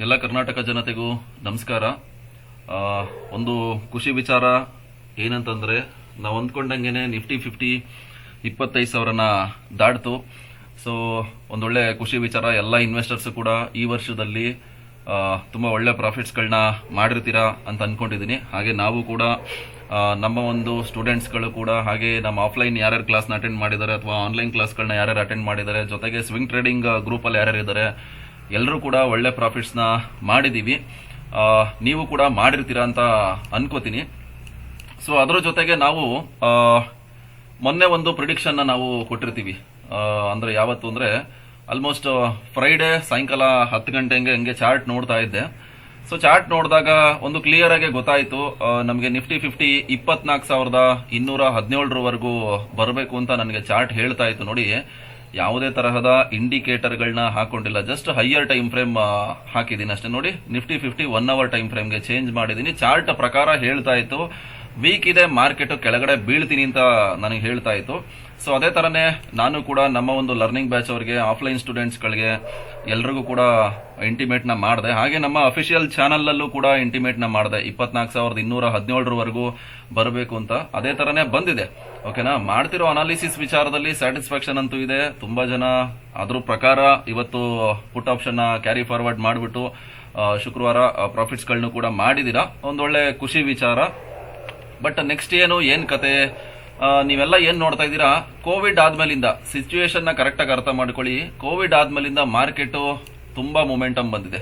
ಎಲ್ಲ ಕರ್ನಾಟಕ ಜನತೆಗೂ ನಮಸ್ಕಾರ. ಒಂದು ಖುಷಿ ವಿಚಾರ ಏನಂತಂದ್ರೆ, ನಾವು ಅಂದ್ಕೊಂಡಂಗೆನೆ ನಿಫ್ಟಿ 50 25,000ನ ದಾಟ್ತು. ಸೊ ಒಂದೊಳ್ಳೆ ಖುಷಿ ವಿಚಾರ. ಎಲ್ಲ ಇನ್ವೆಸ್ಟರ್ಸ್ ಕೂಡ ಈ ವರ್ಷದಲ್ಲಿ ತುಂಬಾ ಒಳ್ಳೆ ಪ್ರಾಫಿಟ್ಸ್ಗಳನ್ನ ಮಾಡಿರ್ತೀರಾ ಅಂತ ಅನ್ಕೊಂಡಿದ್ದೀನಿ. ಹಾಗೆ ನಾವು ಕೂಡ ನಮ್ಮ ಒಂದು ಸ್ಟೂಡೆಂಟ್ಸ್ಗಳು ಕೂಡ, ಹಾಗೆ ನಮ್ಮ ಆಫ್ಲೈನ್ ಯಾರ್ಯಾರು ಕ್ಲಾಸ್ನ ಅಟೆಂಡ್ ಮಾಡಿದ್ದಾರೆ ಅಥವಾ ಆನ್ಲೈನ್ ಕ್ಲಾಸ್ಗಳನ್ನ ಯಾರ್ಯಾರು ಅಟೆಂಡ್ ಮಾಡಿದ್ದಾರೆ, ಜೊತೆಗೆ ಸ್ವಿಂಗ್ ಟ್ರೇಡಿಂಗ್ ಗ್ರೂಪಲ್ಲಿ ಯಾರ್ಯಾರು ಇದ್ದಾರೆ, ಎಲ್ಲರೂ ಕೂಡ ಒಳ್ಳೆ ಪ್ರಾಫಿಟ್ಸ್ನ ಮಾಡಿದ್ದೀವಿ. ನೀವು ಕೂಡ ಮಾಡಿರ್ತೀರಾ ಅಂತ ಅನ್ಕೋತೀನಿ. ಸೊ ಅದರ ಜೊತೆಗೆ ನಾವು ಮೊನ್ನೆ ಒಂದು ಪ್ರಿಡಿಕ್ಷನ್ನ ನಾವು ಕೊಟ್ಟಿರ್ತೀವಿ. ಅಂದ್ರೆ ಯಾವತ್ತು ಅಂದ್ರೆ ಆಲ್ಮೋಸ್ಟ್ ಫ್ರೈಡೆ ಸಾಯಂಕಾಲ 10 ಗಂಟೆಗೆ ಹಂಗೆ ಚಾರ್ಟ್ ನೋಡ್ತಾ ಇದ್ದೆ. ಸೊ ಚಾರ್ಟ್ ನೋಡಿದಾಗ ಒಂದು ಕ್ಲಿಯರ್ ಆಗಿ ಗೊತ್ತಾಯ್ತು, ನಮಗೆ ನಿಫ್ಟಿ 50 24,217ರವರೆಗೂ ಬರಬೇಕು ಅಂತ ನನಗೆ ಚಾರ್ಟ್ ಹೇಳ್ತಾ ಇತ್ತು. ನೋಡಿ, ಯಾವುದೇ ತರಹದ ಇಂಡಿಕೇಟರ್ಗಳನ್ನ ಹಾಕೊಂಡಿಲ್ಲ, ಜಸ್ಟ್ ಹೈಯರ್ ಟೈಮ್ ಫ್ರೇಮ್ ಹಾಕಿದ್ದೀನಿ ಅಷ್ಟೇ. ನೋಡಿ, ನಿಫ್ಟಿ 50 1 ಅವರ್ ಟೈಮ್ ಫ್ರೇಮ್ಗೆ ಚೇಂಜ್ ಮಾಡಿದ್ದೀನಿ. ಚಾರ್ಟ್ ಪ್ರಕಾರ ಹೇಳ್ತಾ ಇತ್ತು ವೀಕ್ ಇದೆ, ಮಾರ್ಕೆಟ್ ಕೆಳಗಡೆ ಬೀಳ್ತೀನಿ ಅಂತ ನನಗೆ ಹೇಳ್ತಾ ಇತ್ತು. ಸೊ ಅದೇ ತರನೇ ನಾನು ಕೂಡ ನಮ್ಮ ಒಂದು ಲರ್ನಿಂಗ್ ಬ್ಯಾಚ್ ಅವರಿಗೆ, ಆಫ್ಲೈನ್ ಸ್ಟೂಡೆಂಟ್ಸ್ಗಳಿಗೆ ಎಲ್ರಿಗೂ ಕೂಡ ಇಂಟಿಮೇಟ್ ನ ಮಾಡಿದೆ. ಹಾಗೆ ನಮ್ಮ ಅಫಿಷಿಯಲ್ ಚಾನಲ್ ಅಲ್ಲೂ ಕೂಡ ಇಂಟಿಮೇಟ್ ನ ಮಾಡಿದೆ, 24,217ರವರೆಗೂ ಬರಬೇಕು ಅಂತ. ಅದೇ ತರನೇ ಬಂದಿದೆ. ಓಕೆನಾ? ಮಾಡ್ತಿರೋ ಅನಾಲಿಸಿಸ್ ವಿಚಾರದಲ್ಲಿ ಸ್ಯಾಟಿಸ್ಫ್ಯಾಕ್ಷನ್ ಅಂತೂ ಇದೆ. ತುಂಬಾ ಜನ ಅದ್ರ ಪ್ರಕಾರ ಇವತ್ತು ಪುಟ್ ಆಪ್ಷನ್ ಕ್ಯಾರಿ ಫಾರ್ವರ್ಡ್ ಮಾಡಿಬಿಟ್ಟು ಶುಕ್ರವಾರ ಪ್ರಾಫಿಟ್ಸ್ಗಳನ್ನು ಕೂಡ ಮಾಡಿದೀರಾ. ಒಂದೊಳ್ಳೆ ಖುಷಿ ವಿಚಾರ. ಬಟ್ ನೆಕ್ಸ್ಟ್ ಏನ್ ಕತೆ? ನೀವೆಲ್ಲ ಏನ್ ನೋಡ್ತಾ ಇದ್ದೀರಾ, ಕೋವಿಡ್ ಆದ್ಮೇಲಿಂದ ಸಿಚುವೇಶನ್ ನ ಕರೆಕ್ಟ್ ಆಗಿ ಅರ್ಥ ಮಾಡ್ಕೊಳ್ಳಿ. ಕೋವಿಡ್ ಆದ್ಮೇಲಿಂದ ಮಾರ್ಕೆಟ್ ತುಂಬಾ ಮೊಮೆಂಟಮ್ ಬಂದಿದೆ.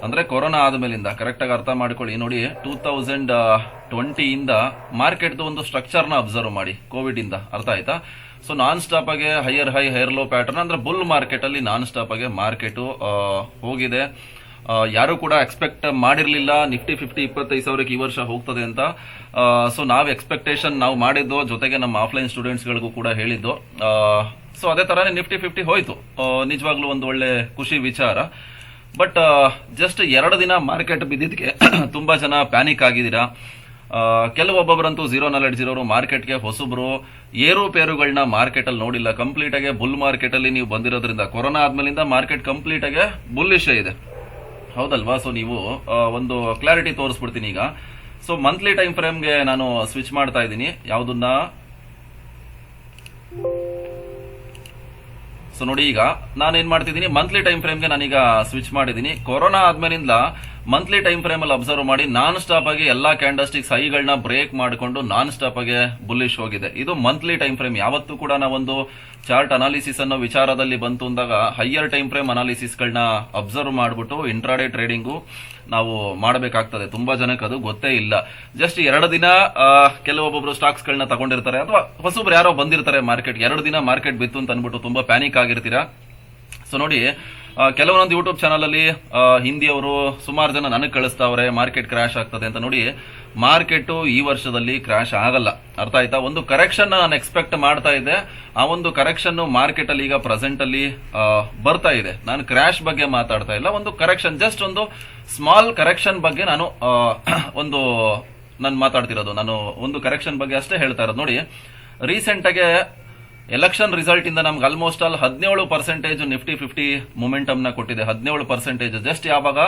ಅಂದ್ರೆ ಕೊರೋನಾ ಆದ್ಮೇಲಿಂದ ಕರೆಕ್ಟ್ ಆಗಿ ಅರ್ಥ ಮಾಡ್ಕೊಳ್ಳಿ. ನೋಡಿ, 2020 ಇಂದ ಮಾರ್ಕೆಟ್ ಒಂದು ಸ್ಟ್ರಕ್ಚರ್ ನ ಅಬ್ಸರ್ವ್ ಮಾಡಿ. ಕೋವಿಡ್ ಇಂದ ಅರ್ಥ ಆಯ್ತಾ? ಸೊ ನಾನ್ ಸ್ಟಾಪ್ ಆಗಿ higher high higher low pattern, ಅಂದ್ರೆ ಬುಲ್ ಮಾರ್ಕೆಟ್ ಅಲ್ಲಿ ನಾನ್ ಸ್ಟಾಪ್ ಆಗಿ ಮಾರ್ಕೆಟ್ ಹೋಗಿದೆ. ಯಾರು ಕೂಡ ಎಕ್ಸ್ಪೆಕ್ಟ್ ಮಾಡಿರ್ಲಿಲ್ಲ ನಿಫ್ಟಿ 50 25,000ಕ್ಕೆ ಈ ವರ್ಷ ಹೋಗ್ತದೆ ಅಂತ. ಸೊ ನಾವು ಎಕ್ಸ್ಪೆಕ್ಟೇಷನ್ ನಾವು ಮಾಡಿದ್ದು, ಜೊತೆಗೆ ನಮ್ಮ ಆಫ್ಲೈನ್ ಸ್ಟೂಡೆಂಟ್ಸ್ ಗಳಿಗೂ ಕೂಡ ಹೇಳಿದ್ದು. ಸೊ ಅದೇ ತರಾನೇ ನಿಫ್ಟಿ 50 ಹೋಯ್ತು. ನಿಜವಾಗ್ಲೂ ಒಂದು ಒಳ್ಳೆ ಖುಷಿ ವಿಚಾರ. ಬಟ್ ಜಸ್ಟ್ 2 ದಿನ ಮಾರ್ಕೆಟ್ ಬಿದ್ದಿದ್ದಕ್ಕೆ ತುಂಬಾ ಜನ ಪ್ಯಾನಿಕ್ ಆಗಿದ್ದೀರಾ. ಕೆಲವೊಬ್ಬೊಬ್ಬರಂತೂ ಝೀರೋ ನಾಲೆಡ್ಜ್ ಇರೋರು, ಮಾರ್ಕೆಟ್ಗೆ ಹೊಸಬ್ರು, ಏರುಪೇರುಗಳನ್ನ ಮಾರ್ಕೆಟ್ ಅಲ್ಲಿ ನೋಡಿಲ್ಲ. ಕಂಪ್ಲೀಟ್ ಆಗಿ ಬುಲ್ ಮಾರ್ಕೆಟ್ ಅಲ್ಲಿ ನೀವು ಬಂದಿರೋದ್ರಿಂದ, ಕೊರೋನಾ ಆದ್ಮೇಲಿಂದ ಮಾರ್ಕೆಟ್ ಕಂಪ್ಲೀಟ್ ಆಗಿ ಬುಲ್ಲಿಶ್ ಇದೆ, ಹೌದಲ್ವಾ? ಸೊ ನೀವು ಒಂದು ಕ್ಲಾರಿಟಿ ತೋರಿಸ್ಬಿಡ್ತೀನಿ ಈಗ. ಸೊ ಮಂತ್ಲಿ ಟೈಮ್ ಫ್ರೇಮ್ಗೆ ನಾನು ಸ್ವಿಚ್ ಮಾಡ್ತಾ ಇದ್ದೀನಿ. ಯಾವುದನ್ನ? ಸೊ ನೋಡಿ, ಈಗ ನಾನು ಏನ್ ಮಾಡ್ತಿದ್ದೀನಿ, ಮಂತ್ಲಿ ಟೈಮ್ ಫ್ರೇಮ್ಗೆ ನಾನೀಗ ಸ್ವಿಚ್ ಮಾಡಿದ್ದೀನಿ. ಕೊರೋನಾ ಆದ್ಮೇಲಿಂದ ಮಂತ್ಲಿ ಟೈಮ್ ಫ್ರೇಮ್ ಅಲ್ಲಿ ಅಬ್ಸರ್ವ್ ಮಾಡಿ, ನಾನ್ ಸ್ಟಾಪ್ ಆಗಿ ಎಲ್ಲಾ ಕ್ಯಾಂಡಲ್ಸ್ಟಿಕ್ಸ್ ಹೈಗಳನ್ನ ಬ್ರೇಕ್ ಮಾಡಿಕೊಂಡು ನಾನ್ ಸ್ಟಾಪ್ ಆಗಿ ಬುಲ್ಲಿಶ್ ಹೋಗಿದೆ. ಇದು ಮಂತ್ಲಿ ಟೈಮ್ ಫ್ರೇಮ್. ಯಾವತ್ತೂ ಕೂಡ ನಾವೊಂದು ಚಾರ್ಟ್ ಅನಾಲಿಸಿಸ್ ಅನ್ನೋ ವಿಚಾರದಲ್ಲಿ ಬಂತು ಅಂದಾಗ ಹೈಯರ್ ಟೈಮ್ ಫ್ರೇಮ್ ಅನಾಲಿಸಿಸ್ ಗಳನ್ನ ಅಬ್ಸರ್ವ್ ಮಾಡಿಬಿಟ್ಟು ಇಂಟ್ರಾಡೇ ಟ್ರೇಡಿಂಗು ನಾವು ಮಾಡಬೇಕಾಗ್ತದೆ. ತುಂಬಾ ಜನಕ್ಕೆ ಅದು ಗೊತ್ತೇ ಇಲ್ಲ. ಜಸ್ಟ್ 2 ದಿನ ಕೆಲವೊಬ್ಬೊಬ್ರು ಸ್ಟಾಕ್ಸ್ ಗಳನ್ನ ತಗೊಂಡಿರ್ತಾರೆ, ಅಥವಾ ಹೊಸಬ್ರು ಯಾರೋ ಬಂದಿರ್ತಾರೆ ಮಾರ್ಕೆಟ್. 2 ದಿನ ಮಾರ್ಕೆಟ್ ಬಿತ್ತು ಅಂತ ಅನ್ಬಿಟ್ಟು ತುಂಬಾ ಪ್ಯಾನಿಕ್ ಆಗಿರ್ತೀರಾ. ಸೊ ನೋಡಿ, ಕೆಲವೊಂದು ಯೂಟ್ಯೂಬ್ ಚಾನಲ್ ಅಲ್ಲಿ ಹಿಂದಿಯವರು ಸುಮಾರು ಜನ ನನಗೆ ಕಳಿಸ್ತಾವ್ರೆ ಮಾರ್ಕೆಟ್ ಕ್ರಾಶ್ ಆಗ್ತದೆ ಅಂತ. ನೋಡಿ, ಮಾರ್ಕೆಟ್ ಈ ವರ್ಷದಲ್ಲಿ ಕ್ರಾಶ್ ಆಗಲ್ಲ. ಅರ್ಥ ಆಯ್ತಾ? ಒಂದು ಕರೆಕ್ಷನ್ ನಾನು ಎಕ್ಸ್ಪೆಕ್ಟ್ ಮಾಡ್ತಾ ಇದ್ದೆ. ಆ ಒಂದು ಕರೆಕ್ಷನ್ ಮಾರ್ಕೆಟ್ ಅಲ್ಲಿ ಈಗ ಪ್ರೆಸೆಂಟ್ ಅಲ್ಲಿ ಬರ್ತಾ ಇದೆ. ನಾನು ಕ್ರಾಶ್ ಬಗ್ಗೆ ಮಾತಾಡ್ತಾ ಇಲ್ಲ, ಒಂದು ಕರೆಕ್ಷನ್, ಜಸ್ಟ್ ಒಂದು ಸ್ಮಾಲ್ ಕರೆಕ್ಷನ್ ಬಗ್ಗೆ ನಾನು ಮಾತಾಡ್ತಿರೋದು. ನಾನು ಒಂದು ಕರೆಕ್ಷನ್ ಬಗ್ಗೆ ಅಷ್ಟೇ ಹೇಳ್ತಾ ಇರೋದು. ನೋಡಿ, ರೀಸೆಂಟ್ ಆಗಿ ಎಲೆಕ್ಷನ್ ರಿಸಲ್ಟ್ ಇಂದ ನಮ್ಗೆ ಆಲ್ಮೋಸ್ಟ್ ಆಲ್ 17% ನಿಫ್ಟಿ 50 ಮೊಮೆಂಟಮ್ ನ ಕೊಟ್ಟಿದೆ. 17%. ಜಸ್ಟ್ ಯಾವಾಗ?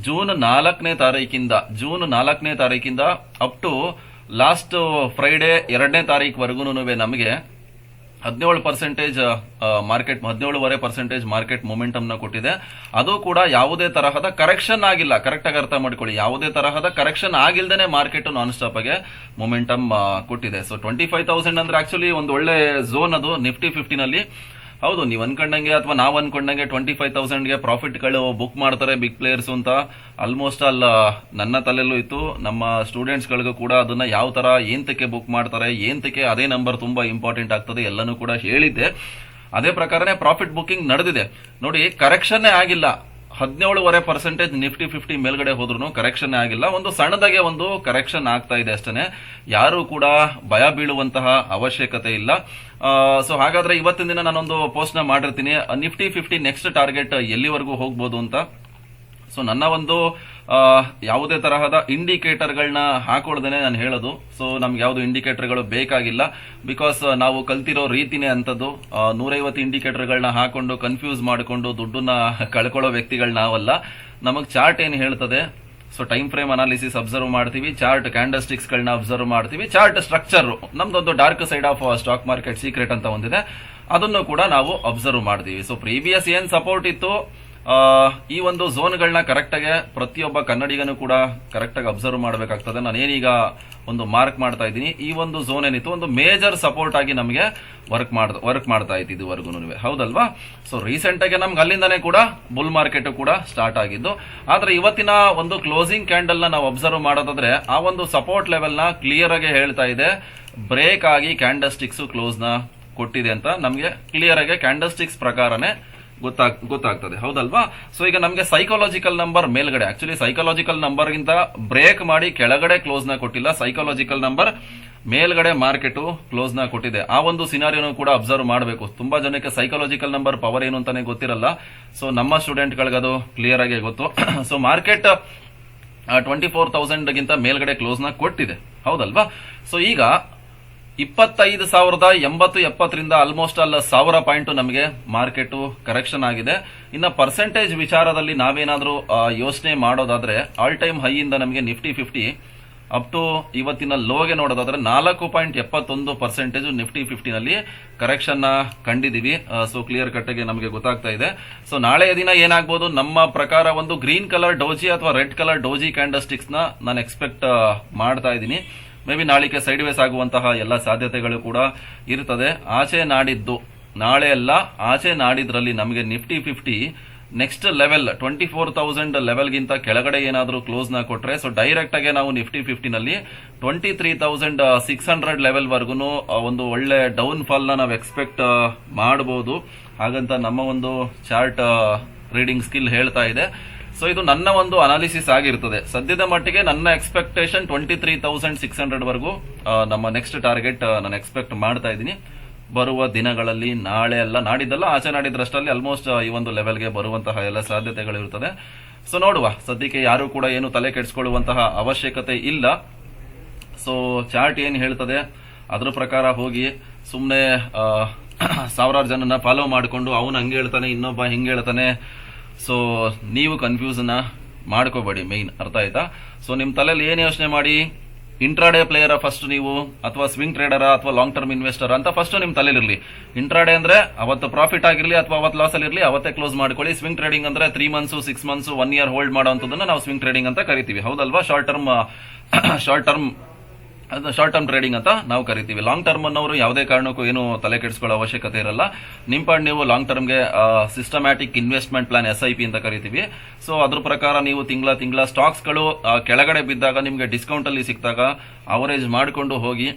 ಜೂನ್ 4ನೇ ತಾರೀಕಿಂದ ಅಪ್ ಟು ಲಾಸ್ಟ್ ಫ್ರೈಡೆ 2ನೇ ತಾರೀಕುವರೆಗೂ ನಮಗೆ 17% ಮಾರ್ಕೆಟ್, 17.5% ಮಾರ್ಕೆಟ್ ಮೊಮೆಂಟಮ್ ನ ಕೊಟ್ಟಿದೆ. ಅದು ಕೂಡ ಯಾವುದೇ ತರಹದ ಕರೆಕ್ಷನ್ ಆಗಿಲ್ಲ. ಕರೆಕ್ಟ್ ಆಗಿ ಅರ್ಥ ಮಾಡ್ಕೊಳ್ಳಿ, ಯಾವುದೇ ತರಹದ ಕರೆಕ್ಷನ್ ಆಗಿಲ್ದೇನೆ ಮಾರ್ಕೆಟ್ ನಾನ್ ಸ್ಟಾಪ್ ಆಗಿ ಮೊಮೆಂಟಮ್ ಕೊಟ್ಟಿದೆ. ಸೊ 25,000 ಅಂದ್ರೆ ಆಕ್ಚುಲಿ ಒಂದು ಒಳ್ಳೆ ಝೋನ್ ಅದು ನಿಫ್ಟಿ 50 ನಲ್ಲಿ. ಹೌದು, ನೀವು ಅನ್ಕೊಂಡಂಗೆ ಅಥವಾ ನಾವು ಅನ್ಕೊಂಡಂಗೆ 25,000ಗೆ ಪ್ರಾಫಿಟ್ ಗಳು ಬುಕ್ ಮಾಡ್ತಾರೆ ಬಿಗ್ ಪ್ಲೇಯರ್ಸ್ ಅಂತ ಆಲ್ಮೋಸ್ಟ್ ಆಲ್ ನನ್ನ ತಲೆಯಲ್ಲೂ ಇತ್ತು. ನಮ್ಮ ಸ್ಟೂಡೆಂಟ್ಸ್ ಗಳಿಗೂ ಕೂಡ ಅದನ್ನ ಯಾವ ತರ ಏಂತಕ್ಕೆ ಬುಕ್ ಮಾಡ್ತಾರೆ, ಏಂತಕ್ಕೆ ಅದೇ ನಂಬರ್ ತುಂಬಾ ಇಂಪಾರ್ಟೆಂಟ್ ಆಗ್ತದೆ ಎಲ್ಲನೂ ಕೂಡ ಹೇಳಿದ್ದೆ. ಅದೇ ಪ್ರಕಾರನೇ ಪ್ರಾಫಿಟ್ ಬುಕ್ಕಿಂಗ್ ನಡೆದಿದೆ. ನೋಡಿ, ಕರೆಕ್ಷನ್ನೇ ಆಗಿಲ್ಲ. 17.5% ನಿಫ್ಟಿ 50 ಮೇಲ್ಗಡೆ ಹೋದ್ರೂ ಕರೆಕ್ಷನ್ ಆಗಿಲ್ಲ. ಒಂದು ಸಣ್ಣದಾಗೆ ಒಂದು ಕರೆಕ್ಷನ್ ಆಗ್ತಾ ಇದೆ ಅಷ್ಟೇ. ಯಾರು ಕೂಡ ಭಯ ಬೀಳುವಂತಹ ಅವಶ್ಯಕತೆ ಇಲ್ಲ. ಸೊ ಹಾಗಾದ್ರೆ ಇವತ್ತಿನ ದಿನ ನಾನೊಂದು ಪೋಸ್ಟ್ ನ ಮಾಡಿರ್ತೀನಿ, ನಿಫ್ಟಿ 50 ನೆಕ್ಸ್ಟ್ ಟಾರ್ಗೆಟ್ ಎಲ್ಲಿವರೆಗೂ ಹೋಗ್ಬೋದು ಅಂತ. ಸೊ ನನ್ನ ಒಂದು ಯಾವುದೇ ತರಹದ ಇಂಡಿಕೇಟರ್ಗಳನ್ನ ಹಾಕೊಳ್ದೇನೆ ನಾನು ಹೇಳೋದು. ಸೊ ನಮ್ಗೆ ಯಾವ್ದು ಇಂಡಿಕೇಟರ್ಗಳು ಬೇಕಾಗಿಲ್ಲ, ಬಿಕಾಸ್ ನಾವು ಕಲ್ತಿರೋ ರೀತಿನೇ ಅಂತದ್ದು. 150 ಇಂಡಿಕೇಟರ್ಗಳನ್ನ ಹಾಕೊಂಡು ಕನ್ಫ್ಯೂಸ್ ಮಾಡಿಕೊಂಡು ದುಡ್ಡನ್ನ ಕಳ್ಕೊಳ್ಳೋ ವ್ಯಕ್ತಿಗಳು ನಾವಲ್ಲ. ನಮಗೆ ಚಾರ್ಟ್ ಏನು ಹೇಳ್ತದೆ, so time frame analysis observe ಮಾಡ್ತೀವಿ, ಚಾರ್ಟ್ ಕ್ಯಾಂಡಲ್ ಸ್ಟಿಕ್ಸ್ ಗಳನ್ನ ಅಬ್ಸರ್ವ್ ಮಾಡ್ತೀವಿ, ಚಾರ್ಟ್ ಸ್ಟ್ರಕ್ಚರ್ ನಮ್ದೊಂದು dark side of stock market secret ಅಂತ ಒಂದಿದೆ, ಅದನ್ನು ಕೂಡ ನಾವು ಅಬ್ಸರ್ವ್ ಮಾಡ್ತೀವಿ. ಸೊ ಪ್ರೀವಿಯಸ್ ಏನ್ ಸಪೋರ್ಟ್ ಇತ್ತು, ಈ ಒಂದು ಝೋನ್ಗಳನ್ನ ಕರೆಕ್ಟ್ ಆಗಿ ಪ್ರತಿಯೊಬ್ಬ ಕನ್ನಡಿಗನು ಕೂಡ ಕರೆಕ್ಟ್ ಆಗಿ ಅಬ್ಸರ್ವ್ ಮಾಡಬೇಕಾಗ್ತದೆ. ನಾನೇನೀಗ ಒಂದು ಮಾರ್ಕ್ ಮಾಡ್ತಾ ಇದ್ದೀನಿ, ಈ ಒಂದು ಝೋನ್ ಏನಿತ್ತು ಒಂದು ಮೇಜರ್ ಸಪೋರ್ಟ್ ಆಗಿ ನಮಗೆ ವರ್ಕ್ ಮಾಡ್ತಾ ಇತ್ತು ಇದುವರೆಗೂ, ಹೌದಲ್ವಾ. ಸೊ ರೀಸೆಂಟ್ ಆಗಿ ನಮ್ಗೆ ಅಲ್ಲಿಂದಾನೇ ಕೂಡ ಬುಲ್ ಮಾರ್ಕೆಟ್ ಕೂಡ ಸ್ಟಾರ್ಟ್ ಆಗಿದ್ದು. ಆದ್ರೆ ಇವತ್ತಿನ ಒಂದು ಕ್ಲೋಸಿಂಗ್ ಕ್ಯಾಂಡಲ್ ನ ನಾವು ಅಬ್ಸರ್ವ್ ಮಾಡೋದಾದ್ರೆ ಆ ಒಂದು ಸಪೋರ್ಟ್ ಲೆವೆಲ್ ನ ಕ್ಲಿಯರ್ ಆಗಿ ಹೇಳ್ತಾ ಇದೆ, ಬ್ರೇಕ್ ಆಗಿ ಕ್ಯಾಂಡಲ್ ಸ್ಟಿಕ್ಸ್ ಕ್ಲೋಸ್ ನ ಕೊಟ್ಟಿದೆ ಅಂತ ನಮಗೆ ಕ್ಲಿಯರ್ ಆಗಿ ಕ್ಯಾಂಡಲ್ ಸ್ಟಿಕ್ಸ್ ಪ್ರಕಾರನೇ ಗೊತ್ತಾಗ್ತದೆ, ಹೌದಲ್ವಾ. ಸೊ ಈಗ ನಮಗೆ ಸೈಕಾಲಜಿಕಲ್ ನಂಬರ್ ಮೇಲ್ಗಡೆ, ಆಕ್ಚುಲಿ ಸೈಕಾಲಜಿಕಲ್ ನಂಬರ್ ಗಿಂತ ಬ್ರೇಕ್ ಮಾಡಿ ಕೆಳಗಡೆ ಕ್ಲೋಸ್ ನ ಕೊಟ್ಟಿಲ್ಲ, ಸೈಕಾಲಜಿಕಲ್ ನಂಬರ್ ಮೇಲ್ಗಡೆ ಮಾರ್ಕೆಟ್ ಕ್ಲೋಸ್ ನ ಕೊಟ್ಟಿದೆ. ಆ ಒಂದು ಸಿನಾರಿಯೋನು ಕೂಡ ಅಬ್ಸರ್ವ್ ಮಾಡಬೇಕು. ತುಂಬಾ ಜನಕ್ಕೆ ಸೈಕಾಲಜಿಕಲ್ ನಂಬರ್ ಪವರ್ ಏನು ಅಂತಾನೆ ಗೊತ್ತಿರಲ್ಲ. ಸೊ ನಮ್ಮ ಸ್ಟೂಡೆಂಟ್ ಗಳಿಗದು ಕ್ಲಿಯರ್ ಆಗಿ ಗೊತ್ತು. ಸೊ ಮಾರ್ಕೆಟ್ 24,000 ಗಿಂತ ಮೇಲ್ಗಡೆ ಕ್ಲೋಸ್ ನ ಕೊಟ್ಟಿದೆ, ಹೌದಲ್ವಾ. ಸೊ ಈಗ 25,080 ಆಲ್ಮೋಸ್ಟ್ ಅಲ್ಲ 1000 ಪಾಯಿಂಟ್ ನಮಗೆ ಮಾರ್ಕೆಟ್ ಕರೆಕ್ಷನ್ ಆಗಿದೆ. ಇನ್ನ ಪರ್ಸೆಂಟೇಜ್ ವಿಚಾರದಲ್ಲಿ ನಾವೇನಾದ್ರೂ ಯೋಚನೆ ಮಾಡೋದಾದ್ರೆ ಆಲ್ ಟೈಮ್ ಹೈ ಇಂದ ನಮಗೆ ನಿಫ್ಟಿ 50 ಅಪ್ ಟು ಇವತ್ತಿನ ಲೋಗೆ ನೋಡೋದಾದ್ರೆ 4.71% ನಿಫ್ಟಿ 50 ನಲ್ಲಿ ಕರೆಕ್ಷನ್ ನ ಕಂಡಿದೀವಿ. ಸೊ ಕ್ಲಿಯರ್ ಕಟ್ ಆಗಿ ನಮಗೆ ಗೊತ್ತಾಗ್ತಾ ಇದೆ. ಸೊ ನಾಳೆಯ ದಿನ ಏನಾಗಬಹುದು, ನಮ್ಮ ಪ್ರಕಾರ ಒಂದು ಗ್ರೀನ್ ಕಲರ್ ಡೋಜಿ ಅಥವಾ red colour doji candle sticks ನ ನಾನು ಎಕ್ಸ್ಪೆಕ್ಟ್ ಮಾಡ್ತಾ ಇದ್ದೀನಿ. ಮೇ ಬಿ ನಾಳಿಕೆ ಸೈಡ್ ವೇಸ್ ಆಗುವಂತಹ ಎಲ್ಲ ಸಾಧ್ಯತೆಗಳು ಕೂಡ ಇರ್ತದೆ. ನಾಳೆ ಅಲ್ಲ ಆಚೆ ನಾಡಿದ್ರಲ್ಲಿ ನಮಗೆ ನಿಫ್ಟಿ 50 ನೆಕ್ಸ್ಟ್ ಲೆವೆಲ್ 24,000 ಲೆವೆಲ್ಗಿಂತ ಕೆಳಗಡೆ ಏನಾದರೂ ಕ್ಲೋಸ್ ನ ಕೊಟ್ರೆ, ಸೊ ಡೈರೆಕ್ಟ್ ಆಗಿ ನಾವು ನಿಫ್ಟಿ 50 ನಲ್ಲಿ 23,600 ಲೆವೆಲ್ ವರ್ಗು ಒಂದು ಒಳ್ಳೆ ಡೌನ್ ಫಾಲ್ ನ ನಾವು ಎಕ್ಸ್ಪೆಕ್ಟ್ ಮಾಡಬಹುದು. ಹಾಗಂತ ನಮ್ಮ ಒಂದು ಚಾರ್ಟ್ ರೀಡಿಂಗ್ ಸ್ಕಿಲ್ ಹೇಳ್ತಾ ಇದೆ. ಸೊ ಇದು ನನ್ನ ಒಂದು ಅನಾಲಿಸಿಸ್ ಆಗಿರ್ತದೆ. ಸದ್ಯದ ಮಟ್ಟಿಗೆ ನನ್ನ ಎಕ್ಸ್ಪೆಕ್ಟೇಷನ್ 23,600 ವರೆಗೂ ನಮ್ಮ ನೆಕ್ಸ್ಟ್ ಟಾರ್ಗೆಟ್ ನಾನು ಎಕ್ಸ್ಪೆಕ್ಟ್ ಮಾಡ್ತಾ ಇದ್ದೀನಿ. ಬರುವ ದಿನಗಳಲ್ಲಿ ನಾಳೆ ಅಲ್ಲ ನಾಡಿದ್ದಲ್ಲ ಆಚೆ ನಾಡಿದ್ರಷ್ಟರಲ್ಲಿ ಆಲ್ಮೋಸ್ಟ್ ಈ ಒಂದು ಲೆವೆಲ್ಗೆ ಬರುವಂತಹ ಎಲ್ಲ ಸಾಧ್ಯತೆಗಳು ಇರುತ್ತದೆ. ಸೊ ನೋಡುವ, ಸದ್ಯಕ್ಕೆ ಯಾರು ಕೂಡ ಏನು ತಲೆ ಕೆಡಿಸಿಕೊಳ್ಳುವಂತಹ ಅವಶ್ಯಕತೆ ಇಲ್ಲ. ಸೊ ಚಾರ್ಟ್ ಏನ್ ಹೇಳ್ತದೆ ಅದ್ರ ಪ್ರಕಾರ ಹೋಗಿ ಸುಮ್ಮನೆ ಸಾವಿರಾರು ಜನನ ಫಾಲೋ ಮಾಡಿಕೊಂಡು ಅವನು ಹಂಗೆ ಹೇಳ್ತಾನೆ ಇನ್ನೊಬ್ಬ ಹಿಂಗೆ ಹೇಳ್ತಾನೆ, ಸೊ ನೀವು ಕನ್ಫ್ಯೂಷನ್ ಮಾಡ್ಕೋಬೇಡಿ. ಮೈನ್ ಅರ್ಥ ಆಯ್ತಾ. ಸೊ ನಿಮ್ ತಲೆಯಲ್ಲಿ ಏನ್ ಯೋಚನೆ ಮಾಡಿ, ಇಂಟ್ರಾಡೇ ಪ್ಲೇಯರ್ ಫಸ್ಟ್ ನೀವು ಅಥವಾ ಸ್ವಿಂಗ್ ಟ್ರೇಡರ್ ಅಥವಾ ಲಾಂಗ್ ಟರ್ಮ್ ಇನ್ವೆಸ್ಟರ್ ಅಂತ ಫಸ್ಟ್ ನಿಮ್ ತಲೆಲಿರ್ಲಿ. ಇಂಟ್ರಾಡೇ ಅಂದ್ರೆ ಅವತ್ತು ಪ್ರಾಫಿಟ್ ಆಗಿರ್ಲಿ ಅಥವಾ ಅವತ್ತು ಲಾಸ್ ಅಲ್ಲಿ ಇರಲಿ ಅವತ್ತೇ ಕ್ಲೋಸ್ ಮಾಡ್ಕೊಳ್ಳಿ. ಸ್ವಿಂಗ್ ಟ್ರೇಡಿಂಗ್ ಅಂದ್ರೆ 3 ಮಂತ್ಸ್ 6 ಮಂತ್ಸ್ 1 ಇಯರ್ ಹೋಲ್ಡ್ ಮಾಡೋಂಥದ್ದನ್ನ ನಾವು ಸ್ವಿಂಗ್ ಟ್ರೇಡಿಂಗ್ ಅಂತ ಕರಿತೀವಿ, ಹೌದಲ್ವಾ. ಶಾರ್ಟ್ ಟರ್ಮ್ ಟ್ರೇಡಿಂಗ್ ಅಂತ ನಾವು ಕರಿತೀವಿ. ಲಾಂಗ್ ಟರ್ಮ್ ಅನ್ನೋರು ಯಾವುದೇ ಕಾರಣಕ್ಕೂ ಏನು ತಲೆ ಕೆಡಿಸ್ಕೊಳ್ಳೋ ಅವಶ್ಯಕತೆ ಇರಲ್ಲ. ನಿಂಪಾಡ್ ನೀವು ಲಾಂಗ್ ಟರ್ಮ್ಗೆ ಸಿಸ್ಟಮ್ಯಾಟಿಕ್ ಇನ್ವೆಸ್ಟ್ಮೆಂಟ್ ಪ್ಲಾನ್ SIP ಅಂತ ಕರಿತೀವಿ. ಸೊ ಅದ್ರ ಪ್ರಕಾರ ನೀವು ತಿಂಗಳ ಸ್ಟಾಕ್ಸ್ಗಳು ಕೆಳಗಡೆ ಬಿದ್ದಾಗ ನಿಮಗೆ ಡಿಸ್ಕೌಂಟ್ ಅಲ್ಲಿ ಸಿಕ್ಕಿದಾಗ ಅವರೇಜ್ ಮಾಡಿಕೊಂಡು ಹೋಗಿ.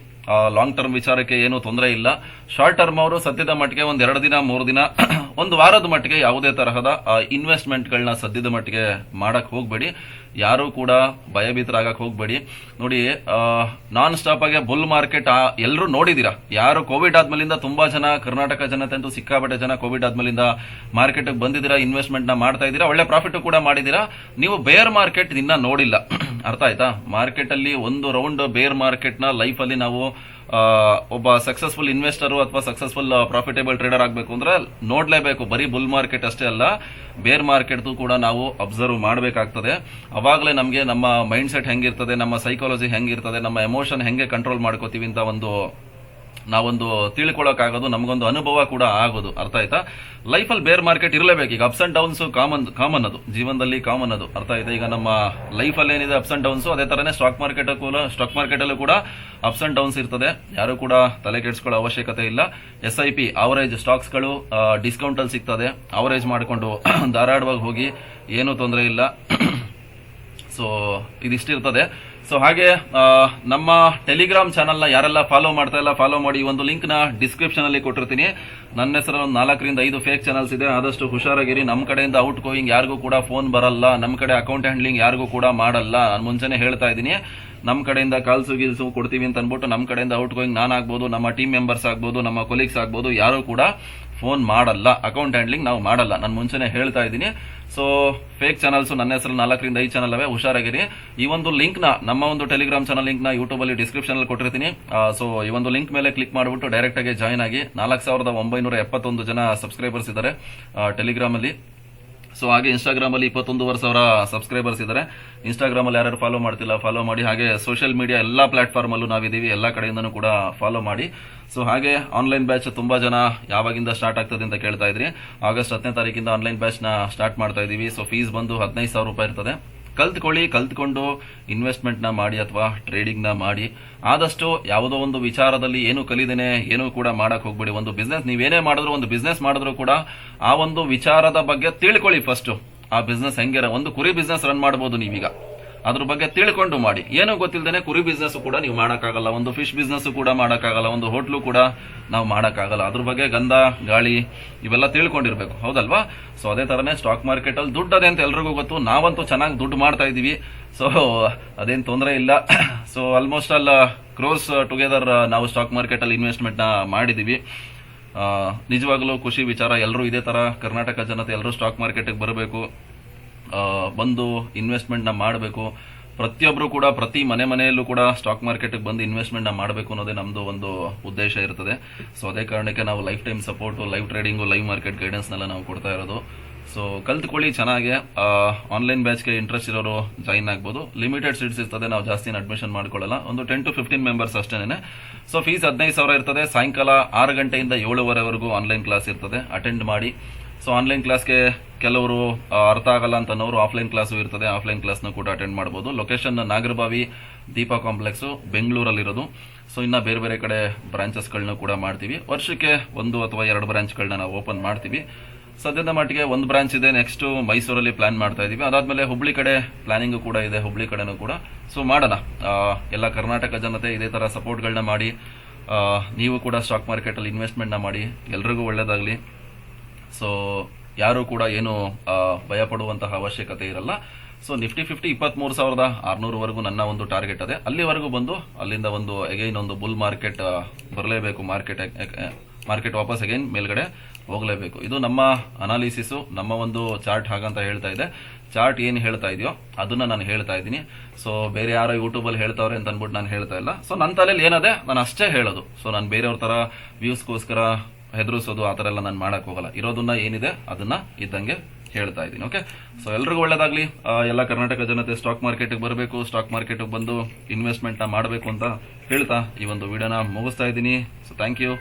ಲಾಂಗ್ ಟರ್ಮ್ ವಿಚಾರಕ್ಕೆ ಏನು ತೊಂದರೆ ಇಲ್ಲ. ಶಾರ್ಟ್ ಟರ್ಮ್ ಅವರು ಸದ್ಯದ ಮಟ್ಟಿಗೆ 1-2 ದಿನ 3 ದಿನ 1 ವಾರದ ಮಟ್ಟಿಗೆ ಯಾವುದೇ ತರಹದ ಇನ್ವೆಸ್ಟ್ಮೆಂಟ್ ಗಳನ್ನ ಸದ್ಯದ ಮಟ್ಟಿಗೆ ಮಾಡಕ್ ಹೋಗ್ಬೇಡಿ. ಯಾರು ಕೂಡ ಭಯಭೀತರಾಗಕ್ ಹೋಗ್ಬೇಡಿ. ನೋಡಿ, ನಾನ್ ಸ್ಟಾಪ್ ಆಗಿ ಬುಲ್ ಮಾರ್ಕೆಟ್ ಎಲ್ಲರೂ ನೋಡಿದೀರಾ. ಯಾರು ಕೋವಿಡ್ ಆದ್ಮೇಲಿಂದ ತುಂಬಾ ಜನ, ಕರ್ನಾಟಕ ಜನತೆ ಅಂತೂ ಸಿಕ್ಕಾಪಟ್ಟೆ ಜನ ಕೋವಿಡ್ ಆದ್ಮೇಲಿಂದ ಮಾರ್ಕೆಟ್ ಬಂದಿದ್ದೀರಾ, ಇನ್ವೆಸ್ಟ್ಮೆಂಟ್ ನ ಮಾಡ್ತಾ ಇದ್ದೀರಾ, ಒಳ್ಳೆ ಪ್ರಾಫಿಟ್ ಕೂಡ ಮಾಡಿದೀರಾ. ನೀವು ಬೇರ್ ಮಾರ್ಕೆಟ್ ಇನ್ನ ನೋಡಿಲ್ಲ, ಅರ್ಥ ಆಯ್ತಾ. ಮಾರ್ಕೆಟ್ ಅಲ್ಲಿ ಒಂದು ರೌಂಡ್ ಬೇರ್ ಮಾರ್ಕೆಟ್ ನ ಲೈಫ್ ಅಲ್ಲಿ ನಾವು ಒಬ್ಬ ಸಕ್ಸಸ್ಫುಲ್ ಇನ್ವೆಸ್ಟರ್ ಅಥವಾ ಸಕ್ಸಸ್ಫುಲ್ ಪ್ರಾಫಿಟೇಬಲ್ ಟ್ರೇಡರ್ ಆಗಬೇಕು ಅಂದ್ರೆ ನೋಡ್ಲೇಬೇಕು. ಬರೀ ಬುಲ್ ಮಾರ್ಕೆಟ್ ಅಷ್ಟೇ ಅಲ್ಲ, ಬೇರ್ ಮಾರ್ಕೆಟ್ ಕೂಡ ನಾವು ಅಬ್ಸರ್ವ್ ಮಾಡಬೇಕಾಗ್ತದೆ. ಅವಾಗಲೇ ನಮಗೆ ನಮ್ಮ ಮೈಂಡ್ ಸೆಟ್ ಹೆಂಗಿರ್ತದೆ, ನಮ್ಮ ಸೈಕಾಲಜಿ ಹೆಂಗಿರ್ತದೆ, ನಮ್ಮ ಎಮೋಷನ್ ಹೆಂಗೆ ಕಂಟ್ರೋಲ್ ಮಾಡ್ಕೋತೀವಿ ಅಂತ ನಾವೊಂದು ತಿಳ್ಕೊಳಕ್ಕಾಗೋದು, ನಮಗೊಂದು ಅನುಭವ ಕೂಡ ಆಗೋದು. ಅರ್ಥ ಆಯ್ತಾ. ಲೈಫಲ್ಲಿ ಬೇರ್ ಮಾರ್ಕೆಟ್ ಇರಲೇಬೇಕು. ಈಗ ಅಪ್ಸ್ ಅಂಡ್ ಡೌನ್ಸ್ ಕಾಮನ್ ಅದು ಜೀವನದಲ್ಲಿ ಕಾಮನ್ ಅದು. ಅರ್ಥ ಆಯ್ತಾ. ಈಗ ನಮ್ಮ ಲೈಫಲ್ಲಿ ಏನಿದೆ ಅಪ್ಸ್ ಅಂಡ್ ಡೌನ್ಸ್, ಅದೇ ತರನೇ ಸ್ಟಾಕ್ ಮಾರ್ಕೆಟ್ ಅಲ್ಲೂ ಕೂಡ ಅಪ್ಸ್ ಅಂಡ್ ಡೌನ್ಸ್ ಇರ್ತದೆ. ಯಾರು ಕೂಡ ತಲೆ ಕೆಡಿಸ್ಕೊಳ್ಳೋ ಅವಶ್ಯಕತೆ ಇಲ್ಲ. SIP ಅವರೇಜ್ ಸ್ಟಾಕ್ಸ್ ಗಳು ಡಿಸ್ಕೌಂಟ್ ಅಲ್ಲಿ ಸಿಗ್ತದೆ, ಅವರೇಜ್ ಮಾಡಿಕೊಂಡು ಧಾರಾಳವಾಗಿ ಹೋಗಿ, ಏನು ತೊಂದರೆ ಇಲ್ಲ. ಸೊ ಇದಿಷ್ಟಿರ್ತದೆ. ಸೊ ಹಾಗೆ ನಮ್ಮ ಟೆಲಿಗ್ರಾಮ್ ಚಾನಲ್ ನ ಯಾರೆಲ್ಲ ಫಾಲೋ ಮಾಡ್ತಾ ಇಲ್ಲ ಫಾಲೋ ಮಾಡಿ. ಒಂದು ಲಿಂಕ್ ನ ಡಿಸ್ಕ್ರಿಪ್ಷನ್ ಅಲ್ಲಿ ಕೊಟ್ಟಿರ್ತೀನಿ. ನನ್ನ ಹೆಸರಲ್ಲಿ ಒಂದು 4-5 ಫೇಕ್ ಚಾನಲ್ಸ್ ಇದೆ. ಆದಷ್ಟು ಹುಷಾರಾಗಿರಿ. ನಮ್ಮ ಕಡೆಯಿಂದ ಔಟ್ ಗೋಯಿಂಗ್ ಯಾರಿಗೂ ಕೂಡ ಫೋನ್ ಬರಲ್ಲ. ನಮ್ಮ ಕಡೆ ಅಕೌಂಟ್ ಹ್ಯಾಂಡ್ಲಿಂಗ್ ಯಾರಿಗೂ ಕೂಡ ಮಾಡಲ್ಲ. ನಾನು ಮುಂಚೆನೆ ಹೇಳ್ತಾ ಇದ್ದೀನಿ, ನಮ್ಮ ಕಡೆಯಿಂದ ಕಾಲ್ಸು ಕೊಡ್ತೀವಿ ಅಂತ ಅನ್ಬಿಟ್ಟು ನಮ್ಮ ಕಡೆಯಿಂದ ಔಟ್ ಗೋಯಿಂಗ್ ನಾನು ಆಗ್ಬೋದು, ನಮ್ಮ ಟೀಮ್ ಮೆಂಬರ್ಸ್ ಆಗ್ಬೋದು, ನಮ್ಮ ಕೊಲೀಗ್ಸ್ ಆಗ್ಬೋದು, ಯಾರು ಕೂಡ ಫೋನ್ ಮಾಡಲ್ಲ. ಅಕೌಂಟ್ ಹ್ಯಾಂಡ್ಲಿಂಗ್ ನಾವು ಮಾಡಲ್ಲ. ನಾನು ಮುಂಚೆನೆ ಹೇಳ್ತಾ ಇದ್ದೀನಿ. ಸೊ ಫೇಕ್ ಚಾನಲ್ಸ್ ನನ್ನ ಹೆಸರು 4-5 ಚಾನಲ್ ಅವೆ, ಹುಷಾರಾಗಿರಿ. ಈ ಒಂದು ಲಿಂಕ್ ನ, ನಮ್ಮ ಒಂದು ಟೆಲಿಗ್ರಾಮ್ ಚಾನಲ್ ಲಿಂಕ್ ನ ಯೂಟ್ಯೂಬ್ ಅಲ್ಲಿ ಡಿಸ್ಕ್ರಿಪ್ಷನ್ ಅಲ್ಲಿ ಕೊಟ್ಟಿರ್ತೀನಿ. ಸೊ ಈ ಒಂದು ಲಿಂಕ್ ಮೇಲೆ ಕ್ಲಿಕ್ ಮಾಡಿಬಿಟ್ಟು ಡೈರೆಕ್ಟ್ ಆಗಿ ಜಾಯ್ನ್ ಆಗಿ. 4,971 ಜನ ಸಬ್ಸ್ಕ್ರೈಬರ್ಸ್ ಇದ್ದಾರೆ ಟೆಲಿಗ್ರಾಮ್ ಅಲ್ಲಿ. ಸೊ ಹಾಗೆ ಇನ್ಸ್ಟಾಗ್ರಾಮ್ ಅಲ್ಲಿ 21,000 ಸಬ್ಸ್ಕ್ರೈಬರ್ಸ್ ಇದ್ದಾರೆ. ಇನ್ಸ್ಟಾಗ್ರಾಮ್ ಅಲ್ಲಿ ಯಾರು ಫಾಲೋ ಮಾಡ್ತಿಲ್ಲ ಫಾಲೋ ಮಾಡಿ. ಹಾಗೆ ಸೋಷಿಯಲ್ ಮೀಡಿಯಾ ಎಲ್ಲಾ ಪ್ಲಾಟ್ಫಾರ್ಮ್ ಅಲ್ಲೂ ನಾವಿದೀವಿ, ಎಲ್ಲಾ ಕಡೆಯಿಂದನೂ ಕೂಡ ಫಾಲೋ ಮಾಡಿ. ಸೊ ಹಾಗೆ ಆನ್ಲೈನ್ ಬ್ಯಾಚ್ ತುಂಬಾ ಜನ ಯಾವಾಗಿಂದ ಸ್ಟಾರ್ಟ್ ಆಗ್ತದೆ ಅಂತ ಕೇಳ್ತಾ ಇದ್ರಿ. ಆಗಸ್ಟ್ 10ನೇ ತಾರೀಕಿಂದ ಆನ್ಲೈನ್ ಬ್ಯಾಚ್ ನ ಸ್ಟಾರ್ಟ್ ಮಾಡ್ತಾ ಇದೀವಿ. ಸೊ ಫೀಸ್ ಬಂದು 15,000 ರೂಪಾಯಿ ಇರ್ತದೆ. ಕಲ್ತ್ಕೊಂಡು ಇನ್ವೆಸ್ಟ್ಮೆಂಟ್ ನ ಮಾಡಿ ಅಥವಾ ಟ್ರೇಡಿಂಗ್ ನ ಮಾಡಿ. ಆದಷ್ಟು ಯಾವುದೋ ಒಂದು ವಿಚಾರದಲ್ಲಿ ಏನು ಕಲಿದೇನೆ ಏನು ಕೂಡ ಮಾಡಕ್ ಹೋಗ್ಬೇಡಿ. ಒಂದು ಬಿಸ್ನೆಸ್ ನೀವೇನೇ ಮಾಡಿದ್ರು, ಒಂದು ಬಿಸ್ನೆಸ್ ಮಾಡಿದ್ರು ಕೂಡ ಆ ಒಂದು ವಿಚಾರದ ಬಗ್ಗೆ ತಿಳ್ಕೊಳ್ಳಿ ಫಸ್ಟ್. ಆ ಬಿಸ್ನೆಸ್ ಹೆಂಗಿರ, ಒಂದು ಕುರಿ ಬಿಸ್ನೆಸ್ ರನ್ ಮಾಡಬಹುದು ನೀವೀಗ, ಅದ್ರ ಬಗ್ಗೆ ತಿಳ್ಕೊಂಡು ಮಾಡಿ. ಏನು ಗೊತ್ತಿಲ್ಲದೇನೆ ಕುರಿ ಬಿಸ್ನೆಸ್ ಕೂಡ ನೀವು ಮಾಡಕ್ಕಾಗಲ್ಲ, ಒಂದು ಫಿಶ್ ಬಿಸ್ನೆಸ್ ಕೂಡ ಮಾಡಕ್ಕಾಗಲ್ಲ, ಒಂದು ಹೋಟ್ಲು ಕೂಡ ನಾವು ಮಾಡಕ್ಕಾಗಲ್ಲ. ಅದ್ರ ಬಗ್ಗೆ ಗಂಧ ಗಾಳಿ ಇವೆಲ್ಲ ತಿಳ್ಕೊಂಡಿರ್ಬೇಕು, ಹೌದಲ್ವಾ? ಸೊ ಅದೇ ತರನೇ ಸ್ಟಾಕ್ ಮಾರ್ಕೆಟ್ ಅಲ್ಲಿ ದುಡ್ಡು ಅದೇ ಅಂತ ಎಲ್ರಿಗೂ ಗೊತ್ತು. ನಾವಂತೂ ಚೆನ್ನಾಗಿ ದುಡ್ಡು ಮಾಡ್ತಾ ಇದೀವಿ, ಸೊ ಅದೇನ್ ತೊಂದರೆ ಇಲ್ಲ. So almost all crores together ನಾವು ಸ್ಟಾಕ್ ಮಾರ್ಕೆಟ್ ಅಲ್ಲಿ ಇನ್ವೆಸ್ಟ್ಮೆಂಟ್ ನ ಮಾಡಿದೀವಿ. ನಿಜವಾಗ್ಲೂ ಖುಷಿ ವಿಚಾರ. ಎಲ್ಲರೂ ಇದೇ ತರ ಕರ್ನಾಟಕ ಜನತೆ ಎಲ್ಲರೂ ಸ್ಟಾಕ್ ಮಾರ್ಕೆಟ್ ಬರಬೇಕು, ಬಂದು ಇನ್ವೆಸ್ಟ್ಮೆಂಟ್ ನ ಮಾಡಬೇಕು. ಪ್ರತಿಯೊಬ್ರು ಕೂಡ ಪ್ರತಿ ಮನೆಯಲ್ಲೂ ಕೂಡ ಸ್ಟಾಕ್ ಮಾರ್ಕೆಟ್ ಬಂದು ಇನ್ವೆಸ್ಟ್ಮೆಂಟ್ ನ ಮಾಡಬೇಕು ಅನ್ನೋದೇ ನಮ್ದು ಒಂದು ಉದ್ದೇಶ ಇರ್ತದೆ. ಸೊ ಅದೇ ಕಾರಣಕ್ಕೆ ನಾವು life time support, live trading, live market guidance ನೆಲ್ಲ ನಾವು ಕೊಡ್ತಾ ಇರೋದು. ಸೊ ಕಲ್ತ್ಕೊಳ್ಳಿ ಚೆನ್ನಾಗಿ. ಆನ್ಲೈನ್ ಬ್ಯಾಚ್ಗೆ ಇಂಟ್ರೆಸ್ಟ್ ಇರೋರು ಜಾಯಿನ್ ಆಗ್ಬೋದು. ಲಿಮಿಟೆಡ್ ಸೀಟ್ಸ್ ಇರ್ತದೆ, ನಾವು ಜಾಸ್ತಿ ಅಡ್ಮಿಷನ್ ಮಾಡ್ಕೊಳ್ಳಲ್ಲ, ಒಂದು 10 to 15 ಮೆಂಬರ್ಸ್ ಅಷ್ಟೇನೆ. ಸೊ ಫೀಸ್ 15,000 ಇರ್ತದೆ. ಸಾಯಂಕಾಲ 6 ಗಂಟೆಯಿಂದ 7:30ವರೆಗೂ ಆನ್ಲೈನ್ ಕ್ಲಾಸ್ ಇರ್ತದೆ, ಅಟೆಂಡ್ ಮಾಡಿ. ಸೊ ಆನ್ಲೈನ್ ಕ್ಲಾಸ್ಗೆ ಕೆಲವರು ಅರ್ಥ ಆಗಲ್ಲ ಅಂತನವರು ಆಫ್ಲೈನ್ ಕ್ಲಾಸು ಇರ್ತದೆ, ಆಫ್ಲೈನ್ ಕ್ಲಾಸ್ನು ಕೂಡ ಅಟೆಂಡ್ ಮಾಡಬಹುದು. Location Nagarbhavi Deepa complex ಬೆಂಗಳೂರಲ್ಲಿರೋದು. So ಇನ್ನ ಬೇರೆ ಬೇರೆ ಕಡೆ ಬ್ರಾಂಚಸ್ಗಳನ್ನ ಕೂಡ ಮಾಡ್ತೀವಿ. ವರ್ಷಕ್ಕೆ 1 ಅಥವಾ 2 ಬ್ರಾಂಚ್ಗಳನ್ನ ನಾವು ಓಪನ್ ಮಾಡ್ತೀವಿ. ಸದ್ಯದ ಮಟ್ಟಿಗೆ ಒಂದು ಬ್ರಾಂಚ್ ಇದೆ, ನೆಕ್ಸ್ಟ್ ಮೈಸೂರಲ್ಲಿ ಪ್ಲಾನ್ ಮಾಡ್ತಾ ಇದೀವಿ. ಅದಾದ್ಮೇಲೆ ಹುಬ್ಳಿ ಕಡೆ ಪ್ಲಾನಿಂಗ್ ಕೂಡ ಇದೆ, ಹುಬ್ಳಿ ಕಡೆನೂ ಕೂಡ. ಸೊ ಮಾಡೋಣ. ಎಲ್ಲ ಕರ್ನಾಟಕ ಜನತೆ ಇದೇ ತರ ಸಪೋರ್ಟ್ಗಳನ್ನ ಮಾಡಿ. ನೀವು ಕೂಡ ಸ್ಟಾಕ್ ಮಾರ್ಕೆಟ್ ಅಲ್ಲಿ ಇನ್ವೆಸ್ಟ್ಮೆಂಟ್ ನ ಮಾಡಿ. ಎಲ್ರಿಗೂ ಒಳ್ಳೇದಾಗ್ಲಿ. ಸೊ ಯಾರು ಕೂಡ ಏನು ಭಯ ಪಡುವಂತಹ ಅವಶ್ಯಕತೆ ಇರಲ್ಲ. ಸೊ ನಿಫ್ಟಿ 50 23,600ವರೆಗೂ ನನ್ನ ಒಂದು ಟಾರ್ಗೆಟ್ ಅದೇ. ಅಲ್ಲಿವರೆಗೂ ಬಂದು ಅಲ್ಲಿಂದ ಒಂದು ಅಗೈನ್ ಒಂದು ಬುಲ್ ಮಾರ್ಕೆಟ್ ಬರಲೇಬೇಕು. ಮಾರ್ಕೆಟ್ ವಾಪಸ್ ಅಗೈನ್ ಮೇಲ್ಗಡೆ ಹೋಗಲೇಬೇಕು. ಇದು ನಮ್ಮ ಅನಾಲಿಸಿಸ್, ನಮ್ಮ ಒಂದು ಚಾರ್ಟ್ ಹಾಗಂತ ಹೇಳ್ತಾ ಇದೆ. ಚಾರ್ಟ್ ಏನ್ ಹೇಳ್ತಾ ಇದೆಯೋ ಅದನ್ನ ನಾನು ಹೇಳ್ತಾ ಇದ್ದೀನಿ. ಸೊ ಬೇರೆ ಯಾರೋ ಯೂಟ್ಯೂಬ್ ಅಲ್ಲಿ ಹೇಳ್ತಾವ್ರೆ ಅಂತ ಅನ್ಬಿಟ್ಟು ನಾನು ಹೇಳ್ತಾ ಇಲ್ಲ. ಸೊ ನನ್ನ ತಲೆಯಲ್ಲಿ ಏನದೆ ನಾನು ಅಷ್ಟೇ ಹೇಳೋದು. ಸೊ ನಾನು ಬೇರೆಯವ್ರ ತರ ವ್ಯೂಸ್ಗೋಸ್ಕರ ಹೆದರಿಸೋದು ಆ ತರ ಎಲ್ಲ ನಾನು ಮಾಡಕ್ ಹೋಗಲ್ಲ. ಇರೋದನ್ನ ಏನಿದೆ ಅದನ್ನ ಇದ್ದಂಗೆ ಹೇಳ್ತಾ ಇದ್ದೀನಿ. ಓಕೆ, ಸೊ ಎಲ್ರಿಗೂ ಒಳ್ಳೇದಾಗ್ಲಿ. ಎಲ್ಲ ಕರ್ನಾಟಕ ಜನತೆ ಸ್ಟಾಕ್ ಮಾರ್ಕೆಟ್ ಬರಬೇಕು, ಸ್ಟಾಕ್ ಮಾರ್ಕೆಟ್ ಬಂದು ಇನ್ವೆಸ್ಟ್ಮೆಂಟ್ ನ ಮಾಡಬೇಕು ಅಂತ ಹೇಳ್ತಾ ಈ ಒಂದು ವಿಡಿಯೋನ ಮುಗಿಸ್ತಾ ಇದ್ದೀನಿ. So thank you.